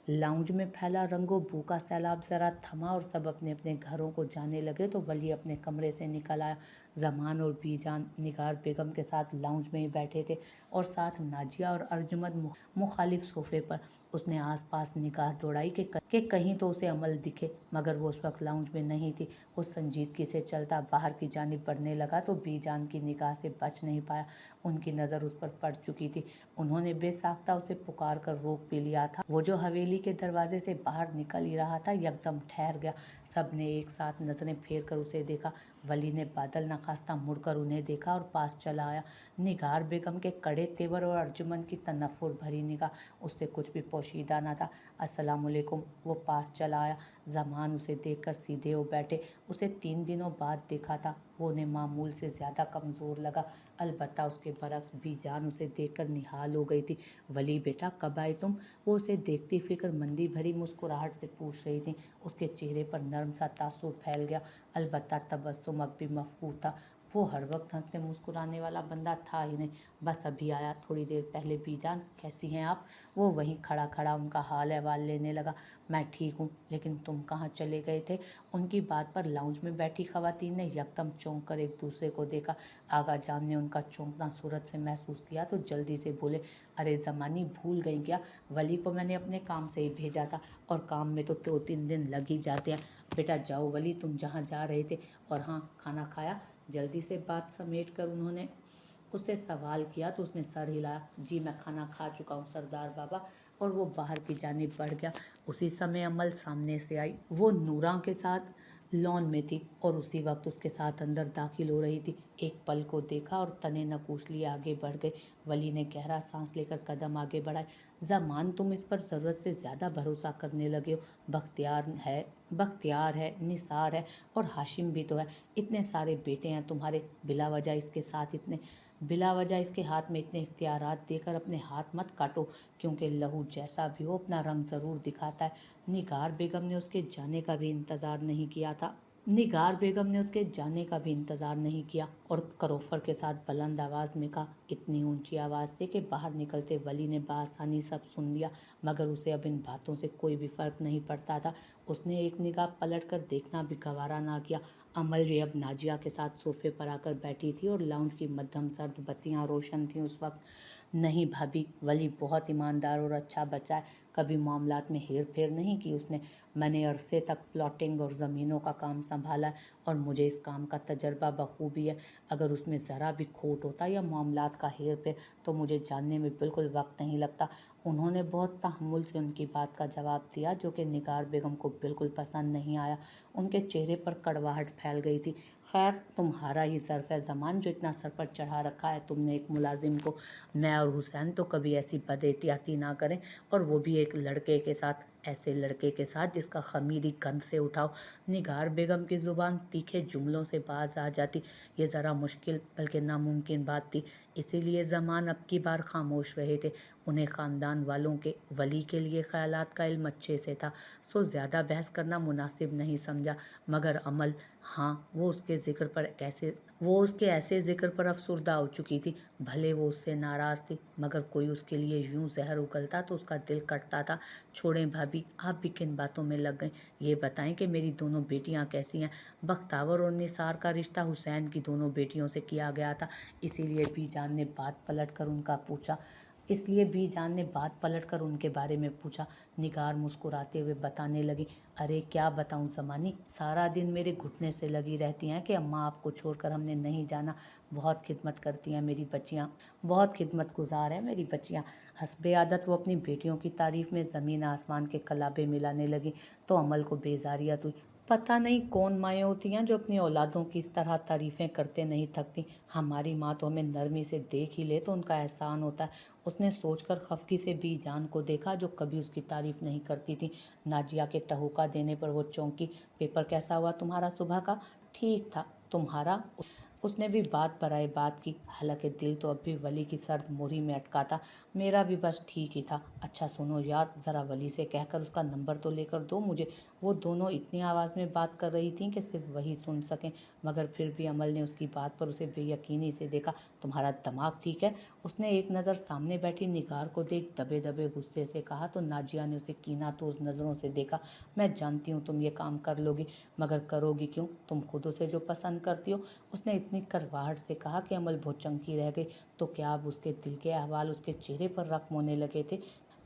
Lounge में फैला रंगो बू का सैलाब ज़रा थमा और सब अपने अपने घरों को जाने लगे तो वली अपने कमरे से निकल आया। जमान और बीजान निगार बेगम के साथ लाउंज में ही बैठे थे और साथ नाजिया और अर्जुमंद मुखालिफ सोफे पर। उसने आसपास निगाह दौड़ाई कि कहीं तो उसे अमल दिखे, मगर वो उस वक्त लाउंज में नहीं थी। वो संजीदगी से चलता बाहर की जानिब बढ़ने लगा तो बीजान की निगाह से बच नहीं पाया। उनकी नज़र उस पर पड़ चुकी थी। उन्होंने बेसाख्ता उसे पुकार कर रोक भी लिया था। वो जो हवेली के दरवाजे से बाहर निकल ही रहा था यकदम ठहर गया। सब ने एक साथ नजरें फेर कर उसे देखा। वली ने बादल नखास्ता मुड़कर उन्हें देखा और पास चला आया। निगार बेगम के कड़े तेवर और अर्जुमंद की तनफ्फुर भरी निगाह, उससे कुछ भी पोशीदा न था। अस्सलामुअलैकुम, वो पास चला आया। जमान उसे देखकर सीधे हो बैठे। उसे 3 दिनों बाद देखा था। वो उन्हें मामूल से ज़्यादा कमज़ोर लगा। अलबत्ता उसके बरक्स बीजान उसे देखकर निहाल हो गई थी। वली बेटा, कब आए तुम? वो उसे देखती फिक्रमंदी भरी मुस्कुराहट से पूछ रही थी। उसके चेहरे पर नर्म सा तासुर फैल गया। अलबत्ता तबस्सुम अब भी मफकूद था। वो हर वक्त हंसते मुस्कुराने वाला बंदा था ही नहीं। बस अभी आया, थोड़ी देर पहले। बीजान, कैसी हैं आप? वो वहीं खड़ा खड़ा उनका हाल अहवाल लेने लगा। मैं ठीक हूँ, लेकिन तुम कहाँ चले गए थे? उनकी बात पर लाउंज में बैठी खवातीन ने यकदम चौंक कर एक दूसरे को देखा। आगा जान ने उनका चौंकना सूरत से महसूस किया तो जल्दी से बोले, अरे ज़मानी, भूल गई क्या? वली को मैंने अपने काम से ही भेजा था और काम में तो 2-3 दिन लग ही जाते हैं। बेटा जाओ वली, तुम जहाँ जा रहे थे। और हाँ, खाना खाया? जल्दी से बात समेट कर उन्होंने उससे सवाल किया तो उसने सर हिलाया। जी, मैं खाना खा चुका हूँ सरदार बाबा। और वो बाहर की जानिब बढ़ गया। उसी समय अमल सामने से आई। वो नूरा के साथ लॉन में थी और उसी वक्त उसके साथ अंदर दाखिल हो रही थी। एक पल को देखा और तने नकूश लिए आगे बढ़ गए। वली ने गहरा सांस लेकर कदम आगे बढ़ाए। ज़मान, तुम इस पर ज़रूरत से ज़्यादा भरोसा करने लगे हो। बख्तियार है, निसार है और हाशिम भी तो है। इतने सारे बेटे हैं तुम्हारे, बिला वजह इसके हाथ में इतने इख्तियारात देकर अपने हाथ मत काटो, क्योंकि लहू जैसा भी हो अपना रंग ज़रूर दिखाता है। निगार बेगम ने उसके जाने का भी इंतज़ार नहीं किया और करोफर के साथ बुलंद आवाज़ में कहा, इतनी ऊंची आवाज़ से कि बाहर निकलते वली ने बआसानी सब सुन लिया। मगर उसे अब इन बातों से कोई भी फ़र्क नहीं पड़ता था। उसने एक निगाह पलट कर देखना भी गवारा ना किया। अमल भी अब नाजिया के साथ सोफे पर आकर बैठी थी और लाउंज की मध्यम सर्द बत्तियां रोशन थीं उस वक्त। नहीं भाभी, वली बहुत ईमानदार और अच्छा बच्चा है। कभी मामलात में हेर फेर नहीं की उसने। मैंने अरसे तक प्लॉटिंग और ज़मीनों का काम संभाला है और मुझे इस काम का तजर्बा बखूबी है। अगर उसमें ज़रा भी खोट होता या मामलात का हेर फेर तो मुझे जानने में बिल्कुल वक्त नहीं लगता। उन्होंने बहुत तहम्मुल से उनकी बात का जवाब दिया, जो कि निगार बेगम को बिल्कुल पसंद नहीं आया। उनके चेहरे पर कड़वाहट फैल गई थी। खैर, तुम्हारा ही ज़र्फ़ है ज़मान, जो इतना सर पर चढ़ा रखा है तुमने एक मुलाजिम को। मैं और हुसैन तो कभी ऐसी बदएहतियाती ना करें, और वो भी एक लड़के के साथ, ऐसे लड़के के साथ जिसका ख़मीरी गंध से उठाओ। निगार बेगम की ज़ुबान तीखे जुमलों से बाज आ जाती। ये ज़रा मुश्किल बल्कि नामुमकिन बात थी। इसीलिए ज़मान अब की बार खामोश रहे थे। उन्हें ख़ानदान वालों के वली के लिए ख़यालात का इल्म अच्छे से था, सो ज़्यादा बहस करना मुनासिब नहीं समझा। मगर अमल, हाँ, वो उसके ऐसे ज़िक्र पर अफसुर्दा हो चुकी थी। भले वो उससे नाराज़ थी, मगर कोई उसके लिए यूं जहर उगलता तो उसका दिल कटता था। छोड़ें भाभी, आप भी किन बातों में लग गए? ये बताएं कि मेरी दोनों बेटियां कैसी हैं? बख्तावर और निसार का रिश्ता हुसैन की दोनों बेटियों से किया गया था। इसीलिए बीजान ने बात पलट कर उनके बारे में पूछा। निगार मुस्कुराते हुए बताने लगी, अरे क्या बताऊं ज़मानी, सारा दिन मेरे घुटने से लगी रहती हैं कि अम्मा आपको छोड़कर हमने नहीं जाना। बहुत खिदमत करती हैं मेरी बच्चियाँ, बहुत खिदमत गुजार हैं मेरी बच्चियाँ। हस्बे आदत वो अपनी बेटियों की तारीफ़ में ज़मीन आसमान के कलाबे मिलाने लगी तो अमल को बेजारियत हुई। पता नहीं कौन माएँ होती हैं जो अपनी औलादों की इस तरह तारीफ़ें करते नहीं थकती। हमारी माँ तो हमें नरमी से देख ही ले तो उनका एहसान होता है। उसने सोचकर खफगी से बीजान को देखा, जो कभी उसकी तारीफ़ नहीं करती थी। नाजिया के टहुका देने पर वो चौंकी। पेपर कैसा हुआ तुम्हारा सुबह का? ठीक था। तुम्हारा? उसने भी बात बराए बात की, हालांकि दिल तो अब भी वली की सर्द मोरी में अटका था। मेरा भी बस ठीक ही था। अच्छा सुनो यार, ज़रा वली से कहकर उसका नंबर तो लेकर दो मुझे। वो दोनों इतनी आवाज़ में बात कर रही थीं कि सिर्फ वही सुन सकें, मगर फिर भी अमल ने उसकी बात पर उसे बेयकीनी से देखा। तुम्हारा दिमाग ठीक है? उसने एक नज़र सामने बैठी निगार को देख दबे दबे गुस्से से कहा, तो नाजिया ने उसे कीनातोज नज़रों से देखा। मैं जानती हूँ तुम ये काम कर लोगी, मगर करोगी क्यों? तुम खुद उसे जो पसंद करती हो। उसने इतनी करवाहट से कहा कि अमल भौचक्की रह गई। तो क्या अब उसके दिल के अहवाल उसके चेहरे पर रख्म होने लगे थे?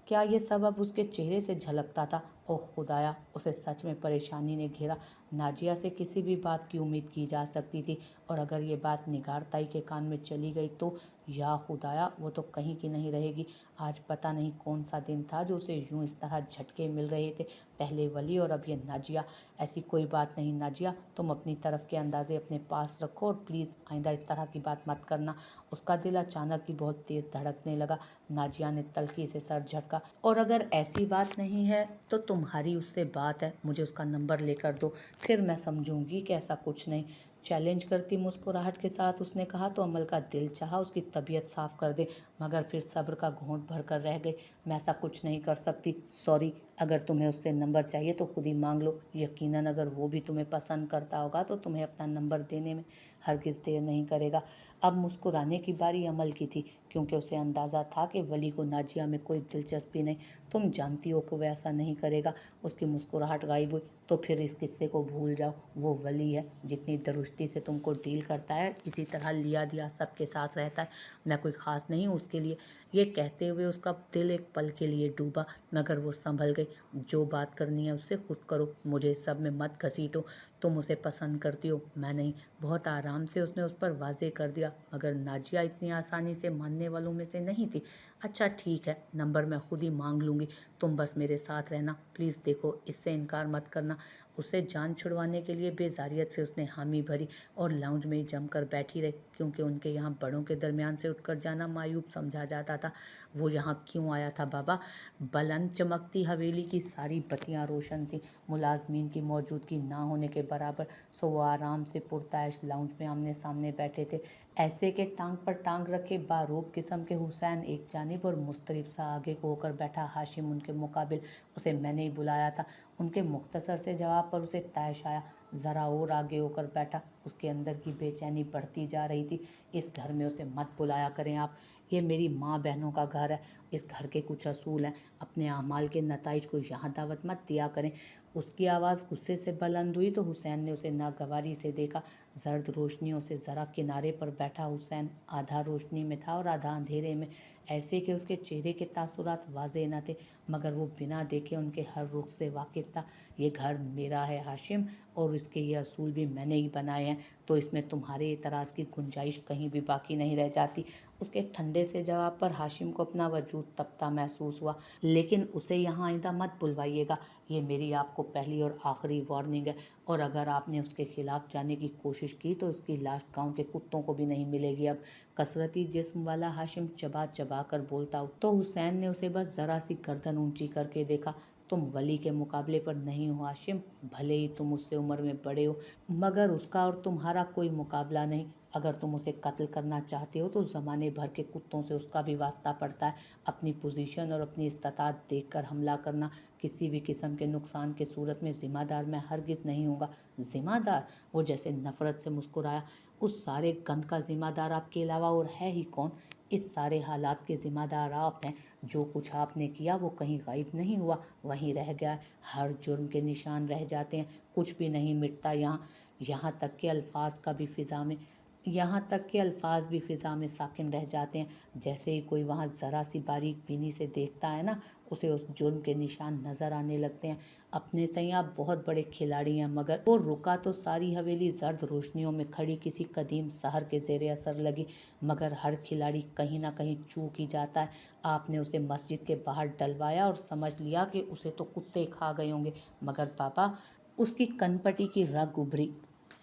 क्या ये सब अब उसके चेहरे से झलकता था? ओह खुदाया, उसे सच में परेशानी ने घेरा। नाजिया से किसी भी बात की उम्मीद की जा सकती थी, और अगर ये बात निगार ताई के कान में चली गई तो या खुदाया, वो तो कहीं की नहीं रहेगी। आज पता नहीं कौन सा दिन था जो उसे यूं इस तरह झटके मिल रहे थे, पहले वली और अब ये नाजिया। ऐसी कोई बात नहीं नाजिया, तुम अपनी तरफ के अंदाजे अपने पास रखो और प्लीज़ आइंदा इस तरह की बात मत करना। उसका दिल अचानक ही बहुत तेज़ धड़कने लगा। नाजिया ने तल्खी से सर झटका। और अगर ऐसी बात नहीं है तो तुम्हारी उससे बात है, मुझे उसका नंबर लेकर दो, फिर मैं समझूंगी कि ऐसा कुछ नहीं। चैलेंज करती मुस्कुराहट के साथ उसने कहा, तो अमल का दिल चाहा उसकी तबीयत साफ कर दे, मगर फिर सब्र का घूंट भर कर रह गई। मैं ऐसा कुछ नहीं कर सकती, सॉरी। अगर तुम्हें उससे नंबर चाहिए तो खुद ही मांग लो। यकीनन अगर वो भी तुम्हें पसंद करता होगा तो तुम्हें अपना नंबर देने में हरगिज़ देर नहीं करेगा। अब मुस्कुराने की बारी अमल की थी, क्योंकि उसे अंदाज़ा था कि वली को नाजिया में कोई दिलचस्पी नहीं। तुम जानती हो कि वह ऐसा नहीं करेगा। उसकी मुस्कुराहट गायब हुई। तो फिर इस किस्से को भूल जाओ। वो वली है, जितनी दुरुस्ती से तुमको डील करता है इसी तरह लिया दिया सबके साथ रहता है। मैं कोई ख़ास नहीं हूँ उसके लिए। ये कहते हुए उसका दिल एक पल के लिए डूबा, मगर वो संभल गई। जो बात करनी है उससे खुद करो, मुझे इस सब में मत घसीटो। तुम उसे पसंद करती हो, मैं नहीं। बहुत आराम से उसने उस पर वाजे कर दिया, मगर नाजिया इतनी आसानी से मानने वालों में से नहीं थी। अच्छा ठीक है, नंबर मैं खुद ही मांग लूँगी, तुम बस मेरे साथ रहना प्लीज़। देखो, इससे इनकार मत करना। उससे जान छुड़वाने के लिए बेजारियत से उसने हामी भरी और लाउंज में ही जमकर बैठी रही, क्योंकि उनके यहाँ बड़ों के दरमियान से उठकर जाना मायूब समझा जाता था। वो यहाँ क्यों आया था बाबा? बुलंद चमकती हवेली की सारी बत्तियाँ रोशन थीं, मुलाजमीन की मौजूदगी ना होने के बराबर। सो वो आराम से पुरताइश लाउंज में आमने सामने बैठे थे। ऐसे के टांग पर टांग रखे बारूब किस्म के हुसैन एक जानिब और मुस्तरिब सा आगे को होकर बैठा हाशिम उनके मुकाबिल। उसे मैंने ही बुलाया था। उनके मुख्तसर से जवाब पर उसे तैश आया। ज़रा और आगे होकर बैठा। उसके अंदर की बेचैनी बढ़ती जा रही थी। इस घर में उसे मत बुलाया करें आप। ये मेरी माँ बहनों का घर है। इस घर के कुछ असूल हैं। अपने अमाल के नताइज को यहाँ दावत मत दिया करें। उसकी आवाज़ गुस्से से बुलंद हुई तो हुसैन ने उसे नागवारी से देखा। जर्द रोशनियों से ज़रा किनारे पर बैठा हुसैन आधा रोशनी में था और आधा अंधेरे में, ऐसे कि उसके चेहरे के तासुरात वाज़ेह न थे, मगर वो बिना देखे उनके हर रुख से वाकिफ़ था। ये घर मेरा है हाशिम, और इसके ये असूल भी मैंने ही बनाए हैं, तो इसमें तुम्हारे एतराज़ की गुंजाइश कहीं भी बाकी नहीं रह जाती। उसके ठंडे से जवाब पर हाशिम को अपना वजूद तपता महसूस हुआ। लेकिन उसे यहाँ आइंदा मत बुलवाइएगा, ये मेरी आपको पहली और आखिरी वार्निंग है। और अगर आपने उसके खिलाफ जाने की कोशिश की तो इसकी लाश गांव के कुत्तों को भी नहीं मिलेगी। अब कसरती जिस्म वाला हाशिम चबा चबा कर बोलता हो, तो हुसैन ने उसे बस ज़रा सी गर्दन ऊंची करके देखा। तुम वली के मुकाबले पर नहीं हो हाशिम, भले ही तुम उससे उम्र में बड़े हो, मगर उसका और तुम्हारा कोई मुकाबला नहीं। अगर तुम उसे कत्ल करना चाहते हो तो ज़माने भर के कुत्तों से उसका भी वास्ता पड़ता है। अपनी पोजीशन और अपनी इस्तात देखकर हमला करना। किसी भी किस्म के नुकसान के सूरत में ज़िम्मेदार मैं हरगिज़ नहीं हूँगा। ज़िम्मेदार? वो जैसे नफ़रत से मुस्कुराया। उस सारे गंद का ज़िम्मेदार आपके अलावा और है ही कौन? इस सारे हालात के ज़िम्मेदार आप हैं। जो कुछ आपने किया वो कहीं गायब नहीं हुआ, वहीं रह गया है। हर जुर्म के निशान रह जाते हैं, कुछ भी नहीं मिटता यहाँ। यहाँ तक के अल्फाज का भी फ़िज़ा में यहाँ तक के अल्फाज भी फ़िज़ा में साकिन रह जाते हैं। जैसे ही कोई वहाँ ज़रा सी बारीक बीनी से देखता है ना, उसे उस जुर्म के निशान नज़र आने लगते हैं। अपने तय आप बहुत बड़े खिलाड़ी हैं, मगर वो रुका तो सारी हवेली जर्द रोशनियों में खड़ी किसी कदीम सहर के ज़ेरे असर लगी। मगर हर खिलाड़ी कहीं ना कहीं चूक ही जाता है। आपने उसे मस्जिद के बाहर डलवाया और समझ लिया कि उसे तो कुत्ते खा गए होंगे, मगर पापा, उसकी कनपटी की रग उभरी,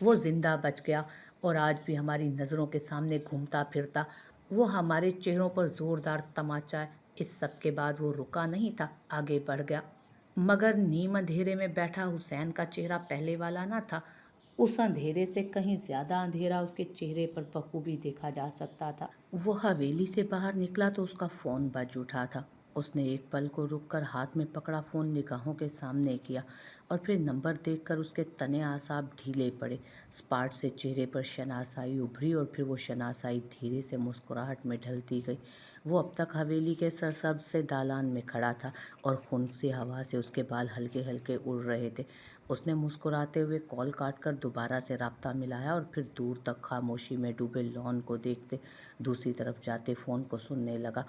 वो जिंदा बच गया और आज भी हमारी नज़रों के सामने घूमता फिरता। वो हमारे चेहरों पर ज़ोरदार तमाचा है। इस सब के बाद वो रुका नहीं था, आगे बढ़ गया। मगर नीम अंधेरे में बैठा हुसैन का चेहरा पहले वाला ना था। उस अंधेरे से कहीं ज्यादा अंधेरा उसके चेहरे पर बखूबी देखा जा सकता था। वो हवेली से बाहर निकला तो उसका फोन बज उठा था। उसने एक पल को रुककर हाथ में पकड़ा फोन निगाहों के सामने किया और फिर नंबर देखकर उसके तने आसाब ढीले पड़े। स्पार्ट से चेहरे पर शनासाई उभरी और फिर वो शनासाई धीरे से मुस्कुराहट में ढलती गई। वो अब तक हवेली के सरसब्ज से दालान में खड़ा था और खुनसी हवा से उसके बाल हल्के हल्के उड़ रहे थे। उसने मुस्कुराते हुए कॉल काटकर दोबारा से राब्ता मिलाया और फिर दूर तक खामोशी में डूबे लॉन को देखते दूसरी तरफ जाते फ़ोन को सुनने लगा।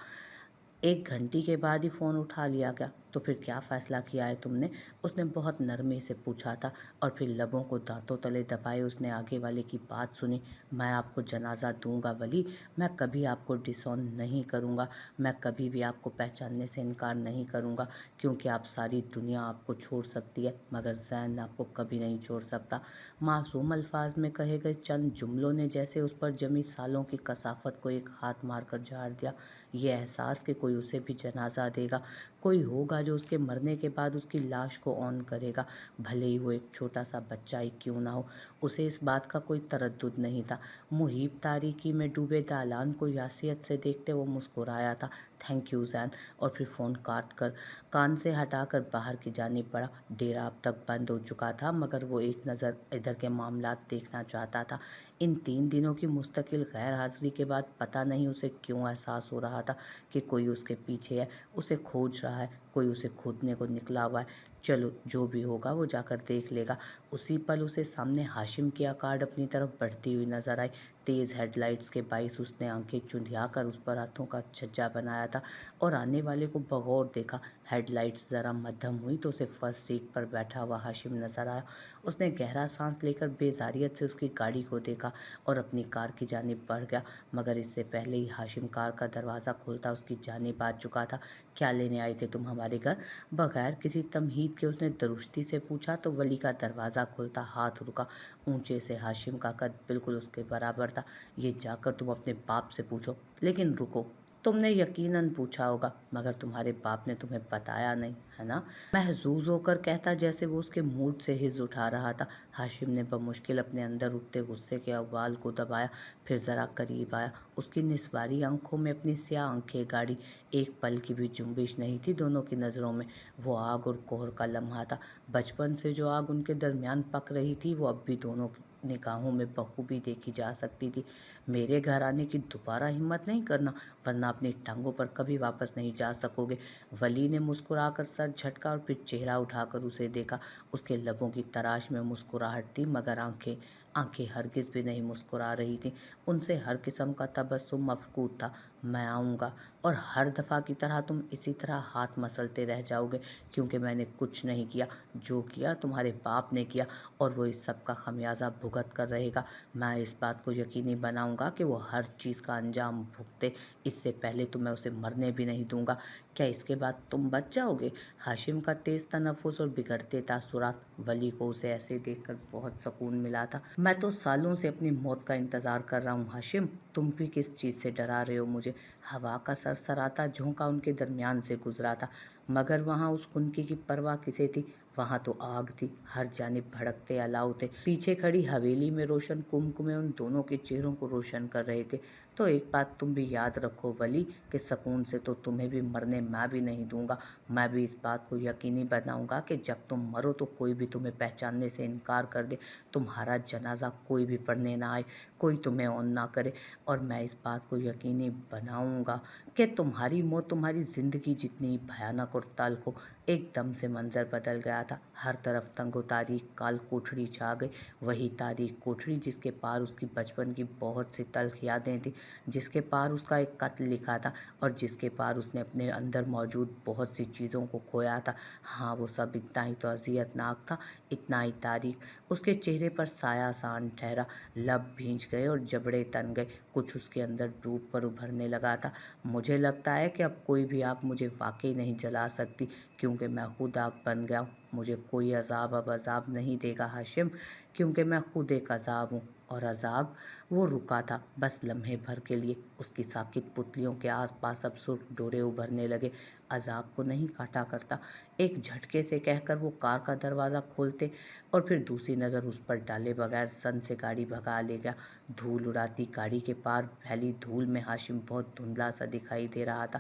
1 घंटे के बाद ही फ़ोन उठा लिया गया। तो फिर क्या फ़ैसला किया है तुमने? उसने बहुत नरमी से पूछा था और फिर लबों को दांतों तले दबाए उसने आगे वाले की बात सुनी। मैं आपको जनाजा दूंगा वली, मैं कभी आपको डिसऑन नहीं करूंगा, मैं कभी भी आपको पहचानने से इनकार नहीं करूंगा, क्योंकि आप सारी दुनिया आपको छोड़ सकती है मगर ज़ैन आपको कभी नहीं छोड़ सकता। मासूम अल्फाज में कहे गए चंद जुमलों ने जैसे उस पर जमी सालों की कसाफत को एक हाथ मारकर झाड़ दिया। ये एहसास कि कोई उसे भी जनाजा देगा, कोई होगा जो उसके मरने के बाद उसकी लाश को ऑन करेगा, भले ही वो एक छोटा सा बच्चा ही क्यों ना हो। उसे इस बात का कोई तरद्दुद नहीं था। मुहीब तारीकी में डूबे दालान को यासियत से देखते वो मुस्कुराया था। थैंक यू जैन, और फिर फ़ोन काट कर कान से हटाकर बाहर की जानिब बढ़ा। डेरा अब तक बंद हो चुका था मगर वो एक नज़र इधर के मामलात देखना चाहता था। इन 3 दिनों की मुस्तकिल गैर हाजिरी के बाद पता नहीं उसे क्यों एहसास हो रहा था कि कोई उसके पीछे है, उसे खोज रहा है, कोई उसे खोदने को निकला हुआ है। चलो जो भी होगा वो जाकर देख लेगा। उसी पल उसे सामने हाशिम की आकाड़ अपनी तरफ बढ़ती हुई नजर आई। तेज़ हेडलाइट्स के बाइस उसने आंखें चुंधियाकर उस पर हाथों का छज्जा बनाया था और आने वाले को बगौर देखा। हेडलाइट्स ज़रा मध्यम हुई तो उसे फर्स्ट सीट पर बैठा हुआ हाशिम नजर आया। उसने गहरा सांस लेकर बेजारियत से उसकी गाड़ी को देखा और अपनी कार की जानिब बढ़ गया, मगर इससे पहले ही हाशिम कार का दरवाज़ा खोलता उसकी जानिब आ चुका था। क्या लेने आए थे तुम हमारे घर? बगैर किसी तमहीद के उसने दुरुस्ती से पूछा तो वली का दरवाज़ा खुलता हाथ रुका। ऊंचे से हाशिम का कद बिल्कुल उसके बराबर था। ये जाकर तुम अपने बाप से पूछो। लेकिन रुको, तुमने यकीनन पूछा होगा मगर तुम्हारे बाप ने तुम्हें बताया नहीं, है ना? महजूज होकर कहता जैसे वो उसके मूड से हिज उठा रहा था। हाशिम ने बमुश्किल अपने अंदर उठते गुस्से के अव्वाल को दबाया, फिर ज़रा करीब आया। उसकी निस्वारी आंखों में अपनी स्याह आंखें गाड़ी। एक पल की भी जुम्बिश नहीं थी दोनों की नज़रों में। वो आग और कोहर का लम्हा था। बचपन से जो आग उनके दरमियान पक रही थी वो अब भी दोनों निगाहों में बखूबी देखी जा सकती थी। मेरे घर आने की दोबारा हिम्मत नहीं करना, वरना अपनी टांगों पर कभी वापस नहीं जा सकोगे। वली ने मुस्कुराकर सर झटका और फिर चेहरा उठाकर उसे देखा। उसके लबों की तराश में मुस्कुराहट थी मगर आंखें आंखें हरगिज़ भी नहीं मुस्कुरा रही थीं। उनसे हर किस्म का तबस्सुम मफकूद था। मैं आऊँगा और हर दफ़ा की तरह तुम इसी तरह हाथ मसलते रह जाओगे, क्योंकि मैंने कुछ नहीं किया। जो किया तुम्हारे बाप ने किया और वो इस सब का खमियाजा भुगत कर रहेगा। मैं इस बात को यकीनी बनाऊंगा कि वो हर चीज़ का अंजाम भुगते। इससे पहले तो मैं उसे मरने भी नहीं दूंगा। क्या इसके बाद तुम बच जाओगे? हाशिम का तेज तनफ्फुस और बिगड़ते तासुरात। वली को उसे ऐसे देखकर बहुत सुकून मिला था। मैं तो सालों से अपनी मौत का इंतज़ार कर रहा हूँ हाशिम, तुम भी किस चीज़ से डरा रहे हो मुझे? हवा का सरसराता झोंका उनके दरमियान से गुजरा था, मगर वहाँ उस खुनकी की परवाह किसे थी? वहाँ तो आग थी, हर जानिब भड़कते अलाव थे। पीछे खड़ी हवेली में रोशन कुमकुमे उन दोनों के चेहरों को रोशन कर रहे थे। तो एक बात तुम भी याद रखो वली, कि सुकून से तो तुम्हें भी मरने मैं भी नहीं दूंगा। मैं भी इस बात को यकीनी बनाऊंगा कि जब तुम मरो तो कोई भी तुम्हें पहचानने से इनकार कर दे, तुम्हारा जनाजा कोई भी पढ़ने ना आए, कोई तुम्हें ऑन ना करे। और मैं इस बात को यकीनी बनाऊंगा कि तुम्हारी मौत तुम्हारी ज़िंदगी जितनी भयानक और तल्ख हो। एकदम से मंजर बदल गया था। हर तरफ तंगो तारीख काल कोठरी छा गई। वही तारीख कोठरी जिसके पार उसकी बचपन की बहुत सी तल्ख यादें थी, जिसके पार उसका एक कत्ल लिखा था और जिसके पार उसने अपने अंदर मौजूद बहुत सी चीज़ों को खोया था। हाँ, वो सब इतना ही तो अजियतनाक था, इतना ही तारीख। उसके चेहरे पर साया सान ठहरा, लब भींच गए और जबड़े तन गए। कुछ उसके अंदर डूब पर उभरने लगा था। मुझे लगता है कि अब कोई भी आग मुझे वाकई नहीं जला सकती, क्योंकि मैं खुद आग बन गया हूँ। मुझे कोई अजाब अब अजाब नहीं देगा हाशिम, क्योंकि मैं खुद एक अजाब हूँ اور عذاب وہ رکا تھا بس لمحے بھر کے لیے۔ اس کی ساکت پتلیوں کے آس پاس اب سرخ ڈورے ابھرنے لگے۔ عذاب کو نہیں کاٹا کرتا۔ ایک جھٹکے سے کہہ کر وہ کار کا دروازہ کھولتے اور پھر دوسری نظر اس پر ڈالے بغیر سن سے گاڑی بھگا لے گیا۔ دھول اڑاتی گاڑی کے پار پھیلی دھول میں ہاشم بہت دھندلا سا دکھائی دے رہا تھا۔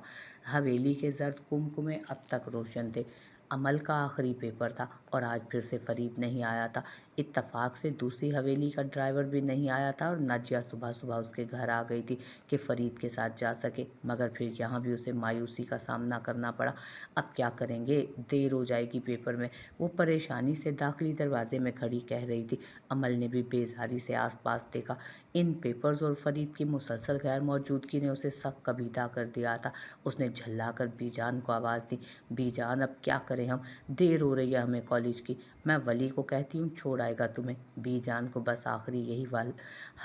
حویلی کے زرد کمکمے اب تک روشن تھے۔ عمل کا آخری پیپر تھا اور آج پھر سے فرید نہیں آیا تھا۔ اتفاق سے دوسری حویلی کا ڈرائیور بھی نہیں آیا تھا اور ناجیہ صبح صبح اس کے گھر آ گئی تھی کہ فرید کے ساتھ جا سکے، مگر پھر یہاں بھی اسے مایوسی کا سامنا کرنا پڑا۔ اب کیا کریں گے، دیر ہو جائے گی پیپر میں، وہ پریشانی سے داخلی دروازے میں کھڑی کہہ رہی تھی۔ عمل نے بھی بیزاری سے آس پاس دیکھا۔ ان پیپرز اور فرید کی مسلسل غیر موجودگی نے اسے سخت کبیدہ کر دیا تھا۔ اس نے جھلا کر بی جان کو آواز دی، بی جان اب کیا کریں ہم، دیر ہو رہی ہے ہمیں کالج کی، میں ولی کو کہتی ہوں چھوڑ آئے گا تمہیں۔ بی جان کو بس آخری یہی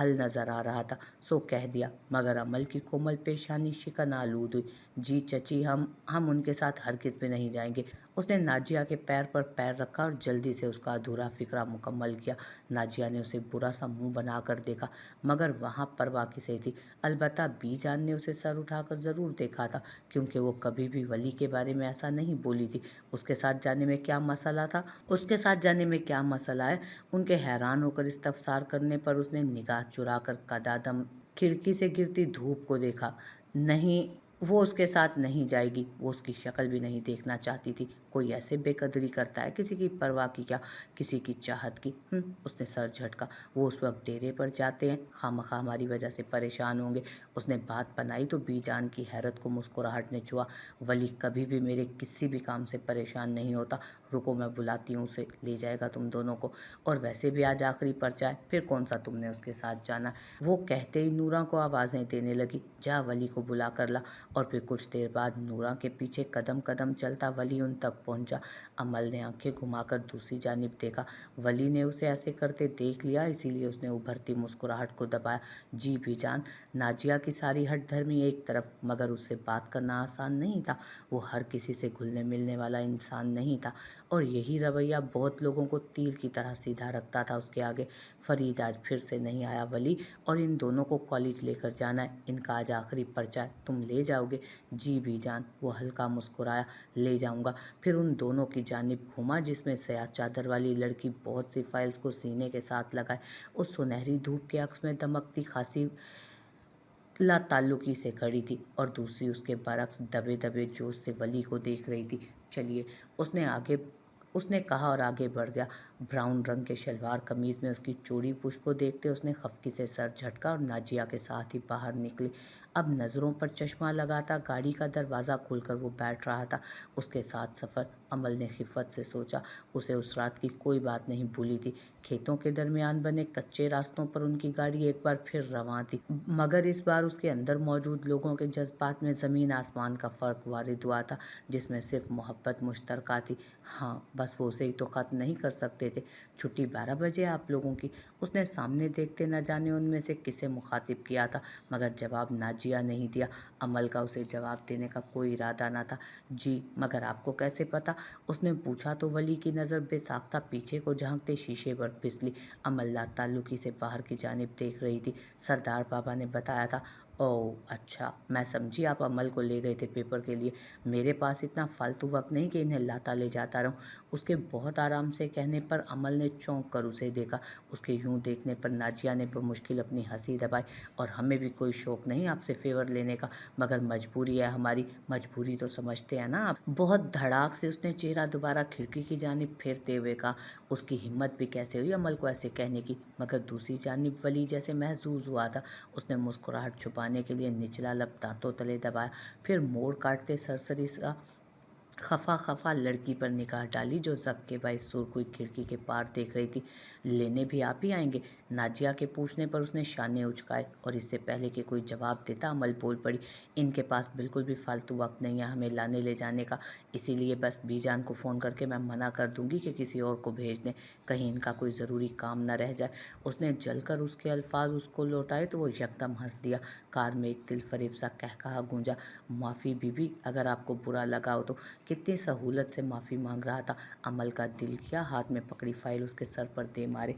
حل نظر آ رہا تھا، سو کہہ دیا، مگر عمل کی کومل پیشانی شکن آلود ہوئی۔ جی چچی، ہم ان کے ساتھ ہرگز بھی نہیں جائیں گے۔ اس نے ناجیہ کے پیر پر پیر رکھا اور جلدی سے اس کا ادھورا فقرہ مکمل کیا۔ ناجیہ نے اسے برا سا منہ بنا کر دیکھا، مگر وہاں پرواہ کسے تھی۔ البتہ بی جان نے اسے سر اٹھا کر ضرور دیکھا تھا، کیونکہ وہ کبھی بھی ولی کے بارے میں ایسا نہیں بولی تھی۔ اس کے ساتھ جانے میں کیا مسئلہ تھا؟ اس کے ساتھ جانے میں کیا مسئلہ ہے؟ ان کے حیران ہو کر استفسار کرنے پر اس نے نگاہ چرا کر قدادم کھڑکی سے گرتی دھوپ کو دیکھا۔ نہیں، وہ اس کے ساتھ نہیں جائے گی۔ وہ اس کی شکل بھی نہیں دیکھنا چاہتی تھی۔ کوئی ایسے بے قدری کرتا ہے، کسی کی پرواہ کی کیا، کسی کی چاہت کی۔ اس نے سر جھٹکا، وہ اس وقت ڈیرے پر جاتے ہیں، خواہ ہماری وجہ سے پریشان ہوں گے۔ اس نے بات بنائی تو بی جان کی حیرت کو مسکراہٹ نے چھوا۔ ولی کبھی بھی میرے کسی بھی کام سے پریشان نہیں ہوتا، رکو میں بلاتی ہوں اسے، لے جائے گا تم دونوں کو، اور ویسے بھی آج آخری پرچہ ہے، پھر کون سا تم نے اس کے ساتھ جانا ہے۔ وہ کہتے ہی نورا کو آوازیں دینے لگی، جا ولی کو بلا کر لا۔ اور پھر کچھ دیر بعد نورا کے پیچھے قدم قدم چلتا ولی ان تک پہنچا۔ عمل نے آنکھیں گھما کر دوسری جانب دیکھا۔ ولی نے اسے ایسے کرتے دیکھ لیا، اسی لیے اس نے ابھرتی مسکراہٹ کو دبایا۔ جی بی جان۔ ناجیہ کی ساری ہٹ دھرمی ایک طرف، مگر اس سے بات کرنا آسان نہیں تھا۔ وہ ہر کسی سے گھلنے ملنے والا انسان نہیں تھا، اور یہی رویہ بہت لوگوں کو تیر کی طرح سیدھا رکھتا تھا اس کے آگے۔ فرید آج پھر سے نہیں آیا ولی، اور ان دونوں کو کالج لے کر جانا ہے، ان کا آج آخری پرچہ ہے، تم لے جاؤ گے؟ جی بی جان۔ وہ ہلکا مسکرایا، لے جاؤں گا۔ پھر ان دونوں کی جانب گھوما جس میں سیاہ چادر والی لڑکی بہت سی فائلز کو سینے کے ساتھ لگائے اس سنہری دھوپ کے عکس میں دمکتی خاصی لا تعلقی سے کھڑی تھی، اور دوسری اس کے برعکس دبے دبے جوش سے ولی کو دیکھ رہی تھی۔ چلیے، اس نے کہا اور آگے بڑھ گیا۔ براؤن رنگ کے شلوار قمیض میں اس کی چوڑی پشت کو دیکھتے اس نے خفکی سے سر جھٹکا اور ناجیہ کے ساتھ ہی باہر نکلی۔ اب نظروں پر چشمہ لگاتا گاڑی کا دروازہ کھول کر وہ بیٹھ رہا تھا۔ اس کے ساتھ سفر، عمل نے خفت سے سوچا، اسے اس رات کی کوئی بات نہیں بھولی تھی۔ کھیتوں کے درمیان بنے کچے راستوں پر ان کی گاڑی ایک بار پھر رواں تھی، مگر اس بار اس کے اندر موجود لوگوں کے جذبات میں زمین آسمان کا فرق وارد ہوا تھا، جس میں صرف محبت مشترکہ تھی۔ ہاں، بس وہ اسے ہی تو ختم نہیں کر سکتے تھے۔ چھٹی 12 بجے آپ لوگوں کی؟ اس نے سامنے دیکھتے نہ جانے ان میں سے کسے مخاطب کیا تھا، مگر جواب ناجیہ نہیں دیا۔ عمل کا اسے جواب دینے کا کوئی ارادہ نہ تھا۔ جی، مگر آپ کو کیسے پتا؟ اس نے پوچھا تو ولی کی نظر بے ساختہ پیچھے کو جھانکتے شیشے پر پھسلی۔ عمل لا تعلقی سے باہر کی جانب دیکھ رہی تھی۔ سردار بابا نے بتایا تھا۔ اوہ اچھا، میں سمجھی آپ عمل کو لے گئے تھے پیپر کے لیے۔ میرے پاس اتنا فالتو وقت نہیں کہ انہیں لاتا لے جاتا رہوں۔ اس کے بہت آرام سے کہنے پر عمل نے چونک کر اسے دیکھا۔ اس کے یوں دیکھنے پر ناجیہ نے بمشکل اپنی ہنسی دبائی۔ اور ہمیں بھی کوئی شوق نہیں آپ سے فیور لینے کا، مگر مجبوری ہے ہماری۔ مجبوری تو سمجھتے ہیں نا آپ؟ بہت دھڑاک سے اس نے چہرہ دوبارہ کھڑکی کی جانب پھیرتے ہوئے کہا۔ اس کی ہمت بھی کیسے ہوئی عمل کو ایسے کہنے کی، مگر دوسری جانب ولی جیسے محظوظ ہوا تھا۔ اس نے مسکراہٹ چھپانے کے لیے نچلا لب دانتوں تلے دبایا، پھر موڑ کاٹتے سرسری سا خفا لڑکی پر نگاہ ڈالی جو ضبط کے باعث سرخ ہوئی کھڑکی کے پار دیکھ رہی تھی۔ لینے بھی آپ ہی آئیں گے؟ ناجیہ کے پوچھنے پر اس نے شانے اچکائے، اور اس سے پہلے کہ کوئی جواب دیتا عمل بول پڑی، ان کے پاس بالکل بھی فالتو وقت نہیں ہے ہمیں لانے لے جانے کا، اسی لیے بس بی جان کو فون کر کے میں منع کر دوں گی کہ کسی اور کو بھیج دیں، کہیں ان کا کوئی ضروری کام نہ رہ جائے۔ اس نے جل کر اس کے الفاظ اس کو لوٹائے تو وہ یکدم ہنس دیا۔ کار میں ایک دل فریب سا قہقہا گونجا۔ معافی بی بی، اگر آپ کو برا لگا ہو تو۔ کتنی سہولت سے معافی مانگ رہا تھا۔ عمل کا دل کیا ہاتھ میں پکڑی فائل اس کے سر پر دے مارے۔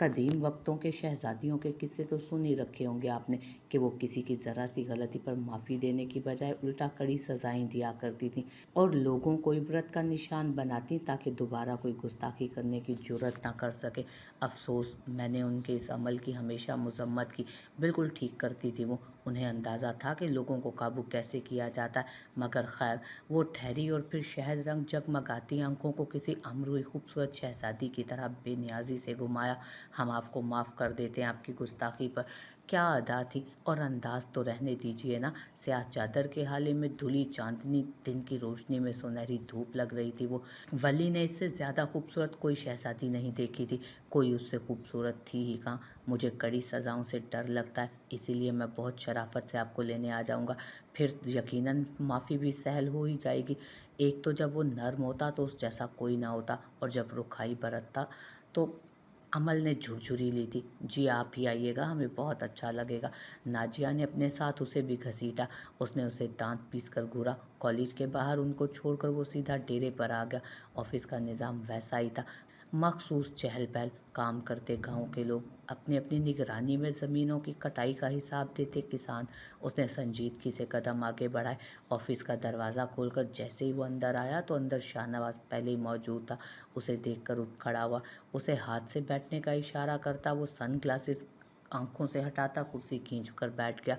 قدیم وقتوں کے شہزادیوں کے قصے تو سن ہی رکھے ہوں گے آپ نے کہ وہ کسی کی ذرا سی غلطی پر معافی دینے کی بجائے الٹا کڑی سزائیں دیا کرتی تھیں اور لوگوں کو عبرت کا نشان بناتی تاکہ دوبارہ کوئی گستاخی کرنے کی جرت نہ کر سکے۔ افسوس میں نے ان کے اس عمل کی ہمیشہ مذمت کی، بالکل ٹھیک کرتی تھی وہ، انہیں اندازہ تھا کہ لوگوں کو قابو کیسے کیا جاتا ہے، مگر خیر وہ ٹھہری اور پھر شہد رنگ جگمگاتی آنکھوں کو کسی امروئی خوبصورت شہزادی کی طرح بے نیازی سے گھمایا۔ ہم آپ کو معاف کر دیتے ہیں آپ کی گستاخی پر۔ کیا ادا تھی اور انداز تو رہنے دیجیے نا، سیاہ چادر کے حالے میں دھلی چاندنی دن کی روشنی میں سنہری دھوپ لگ رہی تھی وہ۔ ولی نے اس سے زیادہ خوبصورت کوئی شہزادی نہیں دیکھی تھی، کوئی اس سے خوبصورت تھی ہی کہاں۔ مجھے کڑی سزاؤں سے ڈر لگتا ہے، اسی لیے میں بہت شرافت سے آپ کو لینے آ جاؤں گا، پھر یقیناً معافی بھی سہل ہو ہی جائے گی۔ ایک تو جب وہ نرم ہوتا تو اس جیسا کوئی نہ ہوتا، اور جب رکھائی برتتا تو عمل نے جھرجھری لی تھی۔ جی آپ ہی آئیے گا، ہمیں بہت اچھا لگے گا۔ ناجیہ نے اپنے ساتھ اسے بھی گھسیٹا، اس نے اسے دانت پیس کر گھورا۔ کالج کے باہر ان کو چھوڑ کر وہ سیدھا ڈیرے پر آ گیا۔ آفس کا نظام ویسا ہی تھا، مخصوص چہل پہل، کام کرتے گاؤں کے لوگ، اپنی اپنی نگرانی میں زمینوں کی کٹائی کا حساب دیتے کسان۔ اس نے سنجیدگی سے قدم آگے بڑھائے۔ آفس کا دروازہ کھول کر جیسے ہی وہ اندر آیا تو اندر شاہ نواز پہلے ہی موجود تھا۔ اسے دیکھ کر اٹھ کھڑا ہوا، اسے ہاتھ سے بیٹھنے کا اشارہ کرتا وہ سن گلاسز آنکھوں سے ہٹاتا کرسی کھینچ کر بیٹھ گیا۔